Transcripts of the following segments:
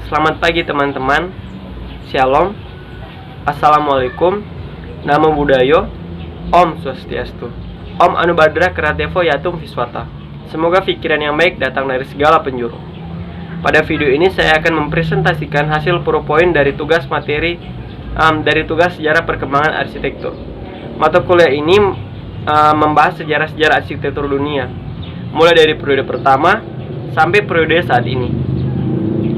Selamat pagi teman-teman. Shalom. Assalamualaikum. Namo Buddhaya. Om Swastiastu. Om Anubhadra Karatevo Yatum Viswata. Semoga pikiran yang baik datang dari segala penjuru. Pada video ini saya akan mempresentasikan hasil PowerPoint dari tugas materi dari tugas sejarah perkembangan arsitektur. Mata kuliah ini membahas sejarah-sejarah arsitektur dunia, mulai dari periode pertama sampai periode saat ini.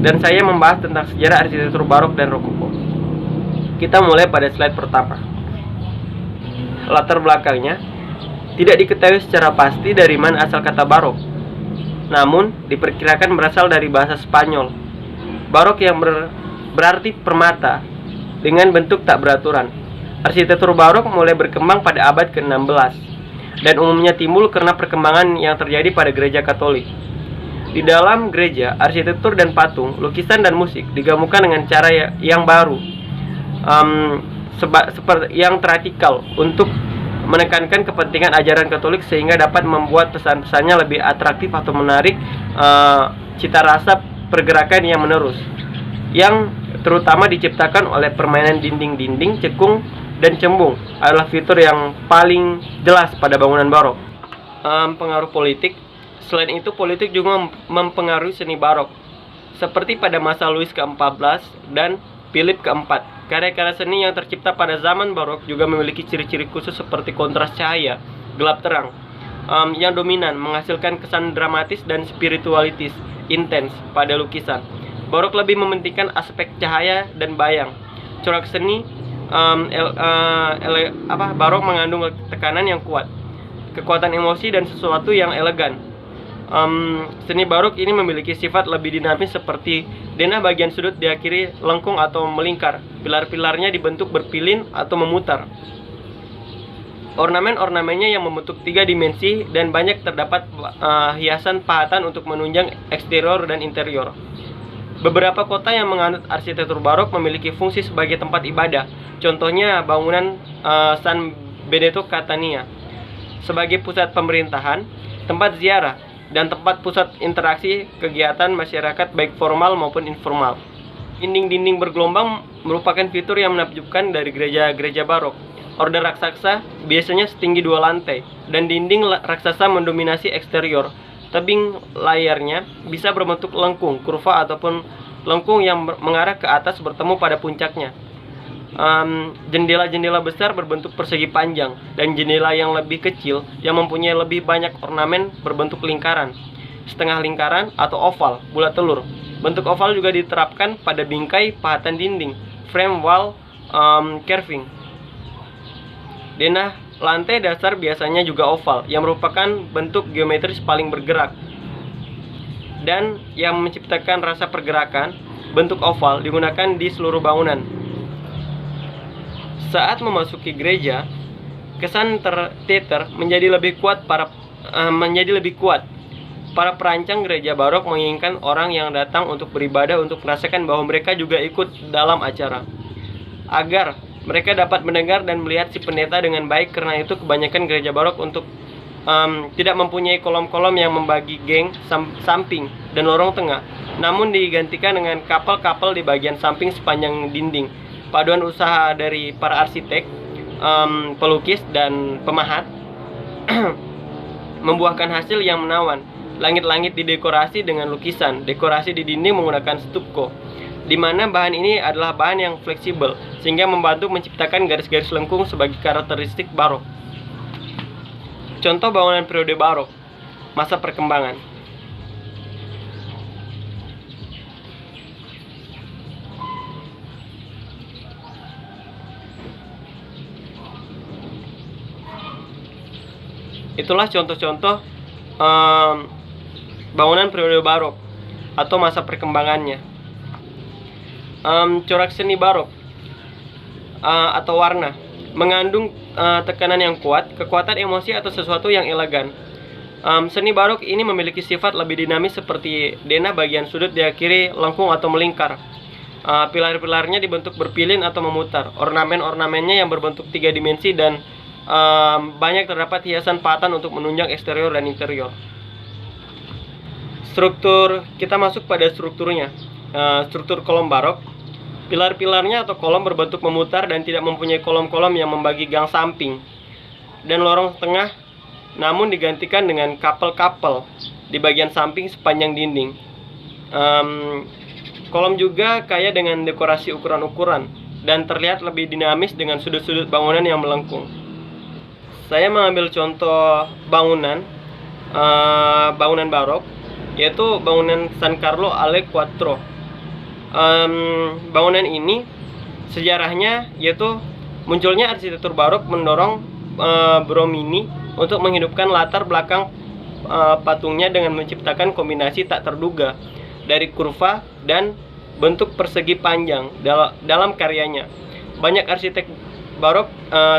Dan saya membahas tentang sejarah arsitektur barok dan rokoko. Kita mulai pada slide pertama. Latar belakangnya tidak diketahui secara pasti dari mana asal kata barok. Namun diperkirakan berasal dari bahasa Spanyol. Barok yang berarti permata dengan bentuk tak beraturan. Arsitektur barok mulai berkembang pada abad ke-16 dan umumnya timbul karena perkembangan yang terjadi pada gereja Katolik. Di dalam gereja, arsitektur dan patung, lukisan dan musik digabungkan dengan cara yang baru, seperti yang radikal untuk menekankan kepentingan ajaran Katolik sehingga dapat membuat pesan-pesannya lebih atraktif atau menarik cita rasa pergerakan yang menerus, yang terutama diciptakan oleh permainan dinding-dinding, cekung, dan cembung adalah fitur yang paling jelas pada bangunan barok. Pengaruh politik. Selain itu, politik juga mempengaruhi seni barok, seperti pada masa Louis ke-14 dan Philip ke-4. Karya-karya seni yang tercipta pada zaman barok juga memiliki ciri-ciri khusus seperti kontras cahaya, gelap terang, yang dominan, menghasilkan kesan dramatis dan spiritualitis intens pada lukisan. Barok lebih mementingkan aspek cahaya dan bayang. Corak seni barok mengandung tekanan yang kuat, kekuatan emosi, dan sesuatu yang elegan. Seni barok ini memiliki sifat lebih dinamis seperti denah bagian sudut diakhiri lengkung atau melingkar. Pilar-pilarnya dibentuk berpilin atau memutar. Ornamen-ornamennya yang membentuk 3 dimensi dan banyak terdapat hiasan pahatan untuk menunjang eksterior dan interior. Beberapa kota yang menganut arsitektur barok memiliki fungsi sebagai tempat ibadah. Contohnya bangunan San Benedetto Catania sebagai pusat pemerintahan, tempat ziarah, dan tempat pusat interaksi kegiatan masyarakat baik formal maupun informal. Dinding-dinding bergelombang merupakan fitur yang menakjubkan dari gereja-gereja barok. Order raksasa biasanya setinggi 2 lantai, dan dinding raksasa mendominasi eksterior. Tebing layarnya bisa berbentuk lengkung, kurva, ataupun lengkung yang mengarah ke atas bertemu pada puncaknya. Jendela-jendela besar berbentuk persegi panjang, dan jendela yang lebih kecil yang mempunyai lebih banyak ornamen berbentuk lingkaran, setengah lingkaran, atau oval, bulat telur. Bentuk oval juga diterapkan pada bingkai pahatan dinding, frame wall carving. Denah lantai dasar biasanya juga oval, yang merupakan bentuk geometris paling bergerak dan yang menciptakan rasa pergerakan. Bentuk oval digunakan di seluruh bangunan. Saat memasuki gereja, kesan teater menjadi lebih kuat. Para perancang gereja barok menginginkan orang yang datang untuk beribadah untuk merasakan bahwa mereka juga ikut dalam acara, agar mereka dapat mendengar dan melihat si pendeta dengan baik. Karena itu kebanyakan gereja barok tidak mempunyai kolom-kolom yang membagi geng samping dan lorong tengah, namun digantikan dengan kapal-kapal di bagian samping sepanjang dinding. Paduan usaha dari para arsitek, pelukis, dan pemahat membuahkan hasil yang menawan. Langit-langit didekorasi dengan lukisan. Dekorasi di dinding menggunakan stucco, di mana bahan ini adalah bahan yang fleksibel sehingga membantu menciptakan garis-garis lengkung sebagai karakteristik barok. Contoh bangunan periode barok, masa perkembangan. Itulah contoh-contoh bangunan periode barok atau masa perkembangannya. Corak seni barok atau warna mengandung tekanan yang kuat, kekuatan emosi, atau sesuatu yang elegan. Seni barok ini memiliki sifat lebih dinamis seperti denah bagian sudut diakhiri lengkung atau melingkar. Pilar-pilarnya dibentuk berpilin atau memutar. Ornamen-ornamennya yang berbentuk 3 dimensi dan banyak terdapat hiasan pahatan untuk menunjang eksterior dan interior. Struktur, kita masuk pada strukturnya. struktur kolom barok. Pilar-pilarnya atau kolom berbentuk memutar dan tidak mempunyai kolom-kolom yang membagi gang samping dan lorong tengah, namun digantikan dengan kapel-kapel di bagian samping sepanjang dinding. Kolom juga kaya dengan dekorasi ukuran-ukuran dan terlihat lebih dinamis dengan sudut-sudut bangunan yang melengkung. Saya mengambil contoh bangunan barok, yaitu bangunan San Carlo alle Quattro. Bangunan ini sejarahnya yaitu munculnya arsitektur barok mendorong Bromini untuk menghidupkan latar belakang patungnya dengan menciptakan kombinasi tak terduga dari kurva dan bentuk persegi panjang dalam karyanya. Banyak arsitek barok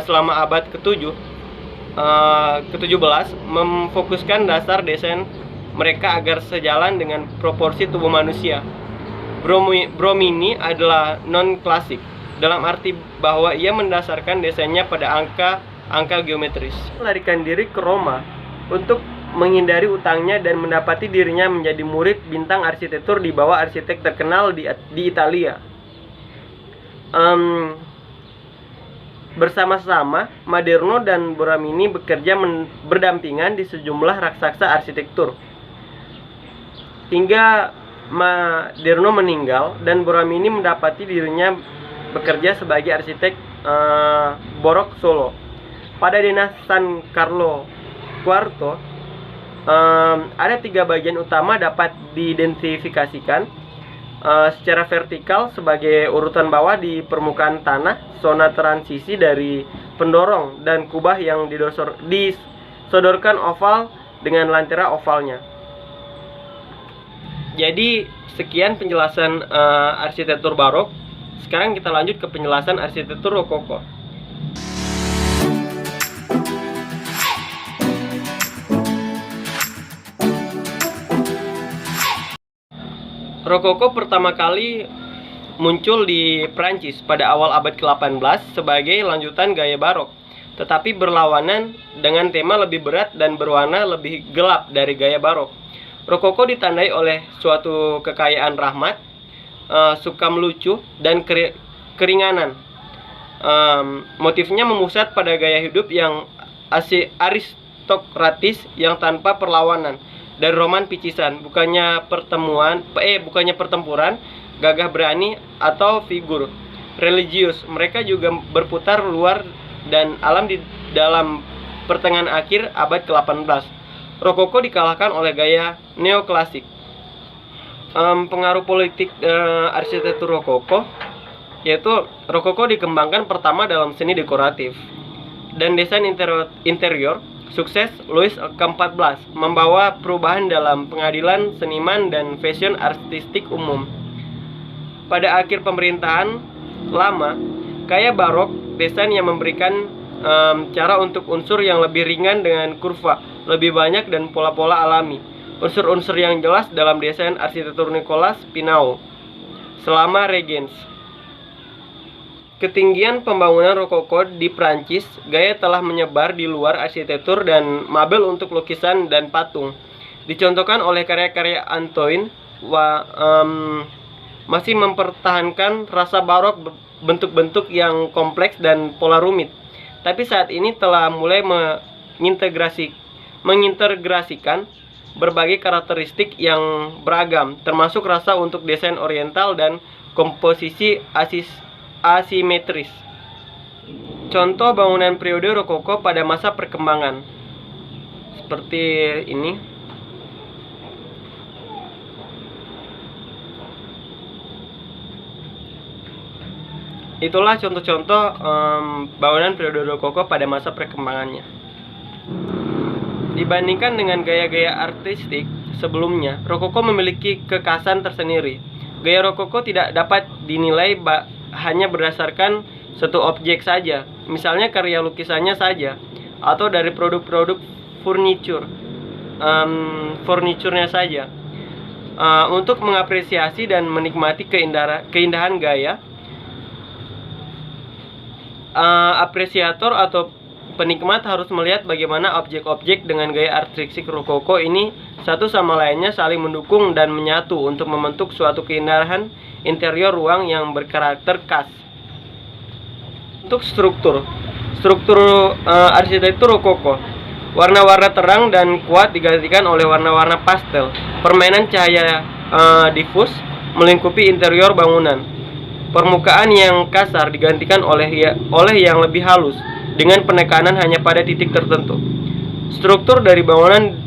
selama abad ke-17 memfokuskan dasar desain mereka agar sejalan dengan proporsi tubuh manusia. Bromini adalah non-klasik dalam arti bahwa ia mendasarkan desainnya pada angka geometris. Melarikan diri ke Roma untuk menghindari utangnya dan mendapati dirinya menjadi murid bintang arsitektur di bawah arsitek terkenal di Italia. Bersama-sama, Maderno dan Bromini bekerja berdampingan di sejumlah raksasa arsitektur. Hingga Maderno meninggal dan Bromini mendapati dirinya bekerja sebagai arsitek barok Solo. Pada dinasti San Carlo IV, ada 3 bagian utama dapat diidentifikasikan secara vertikal sebagai urutan bawah di permukaan tanah, zona transisi dari pendorong, dan kubah yang disodorkan oval dengan lentera ovalnya. Jadi sekian penjelasan arsitektur barok. Sekarang kita lanjut ke penjelasan arsitektur rokoko. Rokoko pertama kali muncul di Prancis pada awal abad ke-18 sebagai lanjutan gaya barok, tetapi berlawanan dengan tema lebih berat dan berwarna lebih gelap dari gaya barok. Rokoko ditandai oleh suatu kekayaan rahmat, suka melucu, dan keringanan. Motifnya memusat pada gaya hidup yang aristokratis yang tanpa perlawanan, dan roman picisan, bukannya pertempuran, gagah berani, atau figur religius. Mereka juga berputar luar dan alam di dalam pertengahan akhir abad ke-18. Rokoko dikalahkan oleh gaya neoklasik. Pengaruh politik arsitektur rokoko, yaitu rokoko dikembangkan pertama dalam seni dekoratif dan desain interior. Sukses Louis ke-14 membawa perubahan dalam pengadilan seniman dan fashion artistik umum. Pada akhir pemerintahan lama, gaya barok desain yang memberikan cara untuk unsur yang lebih ringan dengan kurva lebih banyak dan pola-pola alami. Unsur-unsur yang jelas dalam desain arsitektur Nicolas Pineau selama Regens. Ketinggian pembangunan rokoko di Prancis, gaya telah menyebar di luar arsitektur dan mabel untuk lukisan dan patung. Dicontohkan oleh karya-karya Antoine, masih mempertahankan rasa barok bentuk-bentuk yang kompleks dan pola rumit. Tapi saat ini telah mulai mengintegrasikan berbagai karakteristik yang beragam, termasuk rasa untuk desain oriental dan komposisi asimetris. Contoh bangunan periode rokoko pada masa perkembangan seperti ini. Itulah contoh-contoh bangunan periode rokoko pada masa perkembangannya. Dibandingkan dengan gaya-gaya artistik sebelumnya, rokoko memiliki kekhasan tersendiri. Gaya rokoko tidak dapat dinilai hanya berdasarkan satu objek saja, misalnya karya lukisannya saja, atau dari produk-produk furniturnya saja. Untuk mengapresiasi dan menikmati keindahan gaya, apresiator atau Penikmat harus melihat bagaimana objek-objek dengan gaya artistik rokoko ini satu sama lainnya saling mendukung dan menyatu untuk membentuk suatu keindahan interior ruang yang berkarakter khas. Untuk struktur arsitektur rokoko, warna-warna terang dan kuat digantikan oleh warna-warna pastel. Permainan cahaya difus melingkupi interior bangunan. Permukaan yang kasar digantikan oleh yang lebih halus dengan penekanan hanya pada titik tertentu. Struktur dari bangunan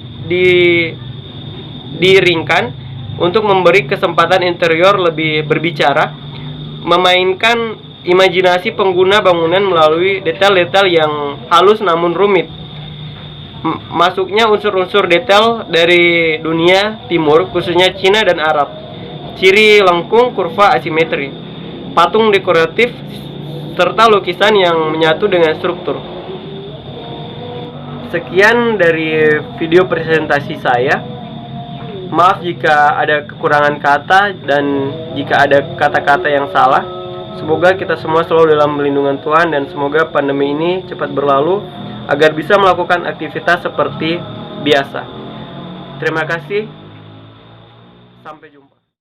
diringkan untuk memberi kesempatan interior lebih berbicara, memainkan imajinasi pengguna bangunan melalui detail-detail yang halus namun rumit. Masuknya unsur-unsur detail dari dunia timur, khususnya Cina dan Arab. Ciri lengkung, kurva, asimetri, patung dekoratif, serta lukisan yang menyatu dengan struktur. Sekian dari video presentasi saya. Maaf jika ada kekurangan kata dan jika ada kata-kata yang salah. Semoga kita semua selalu dalam perlindungan Tuhan dan semoga pandemi ini cepat berlalu agar bisa melakukan aktivitas seperti biasa. Terima kasih. Sampai jumpa.